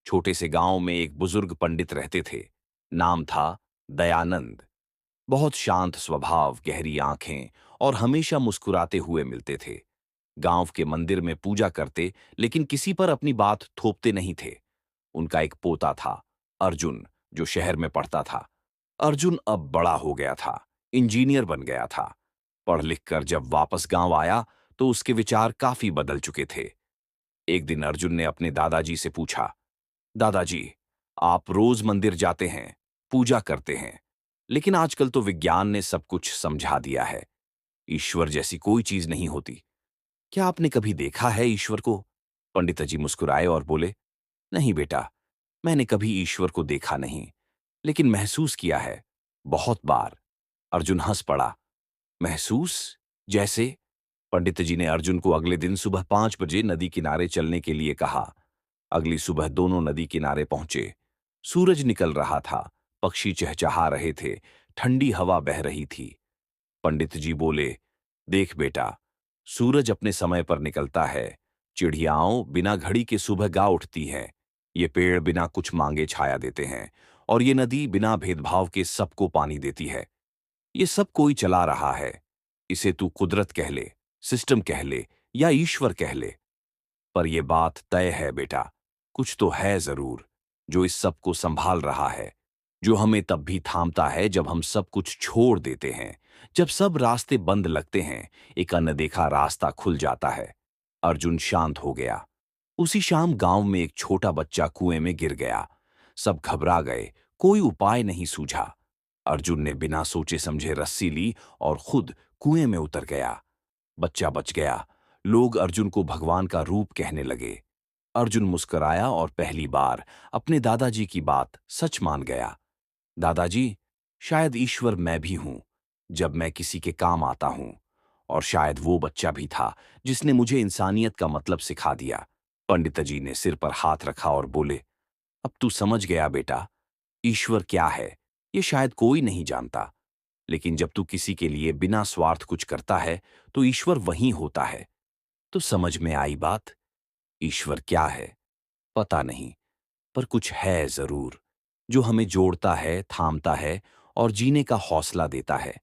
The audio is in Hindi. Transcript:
छोटे से गांव में एक बुजुर्ग पंडित रहते थे। नाम था दयानंद। बहुत शांत स्वभाव, गहरी आंखें और हमेशा मुस्कुराते हुए मिलते थे। गांव के मंदिर में पूजा करते, लेकिन किसी पर अपनी बात थोपते नहीं थे। उनका एक पोता था, अर्जुन, जो शहर में पढ़ता था। अर्जुन अब बड़ा हो गया था, इंजीनियर बन गया था। पढ़ लिख कर जब वापस गांव आया तो उसके विचार काफी बदल चुके थे। एक दिन अर्जुन ने अपने दादाजी से पूछा, दादाजी, आप रोज मंदिर जाते हैं, पूजा करते हैं, लेकिन आजकल तो विज्ञान ने सब कुछ समझा दिया है। ईश्वर जैसी कोई चीज नहीं होती। क्या आपने कभी देखा है ईश्वर को? पंडित जी मुस्कुराए और बोले, नहीं बेटा, मैंने कभी ईश्वर को देखा नहीं, लेकिन महसूस किया है, बहुत बार। अर्जुन हंस पड़ा। महसूस? जैसे? पंडित जी ने अर्जुन को अगले दिन सुबह 5 बजे नदी किनारे चलने के लिए कहा। अगली सुबह दोनों नदी किनारे पहुंचे। सूरज निकल रहा था, पक्षी चहचहा रहे थे, ठंडी हवा बह रही थी। पंडित जी बोले, देख बेटा, सूरज अपने समय पर निकलता है, चिड़ियाओं बिना घड़ी के सुबह गा उठती हैं, ये पेड़ बिना कुछ मांगे छाया देते हैं, और ये नदी बिना भेदभाव के सबको पानी देती है। ये सब कोई चला रहा है। इसे तू कुदरत कह ले, सिस्टम कह ले, या ईश्वर कह ले, पर यह बात तय है बेटा, कुछ तो है जरूर जो इस सब को संभाल रहा है, जो हमें तब भी थामता है जब हम सब कुछ छोड़ देते हैं। जब सब रास्ते बंद लगते हैं, एक अनदेखा रास्ता खुल जाता है। अर्जुन शांत हो गया। उसी शाम गांव में एक छोटा बच्चा कुएं में गिर गया। सब घबरा गए, कोई उपाय नहीं सूझा। अर्जुन ने बिना सोचे समझे रस्सी ली और खुद कुएं में उतर गया। बच्चा बच गया। लोग अर्जुन को भगवान का रूप कहने लगे। अर्जुन मुस्कुराया और पहली बार अपने दादाजी की बात सच मान गया। दादाजी, शायद ईश्वर मैं भी हूं, जब मैं किसी के काम आता हूं। और शायद वो बच्चा भी था जिसने मुझे इंसानियत का मतलब सिखा दिया। पंडित जी ने सिर पर हाथ रखा और बोले, अब तू समझ गया बेटा, ईश्वर क्या है ये शायद कोई नहीं जानता, लेकिन जब तू किसी के लिए बिना स्वार्थ कुछ करता है तो ईश्वर वहीं होता है। तो समझ में आई बात? ईश्वर क्या है पता नहीं, पर कुछ है जरूर, जो हमें जोड़ता है, थामता है और जीने का हौसला देता है।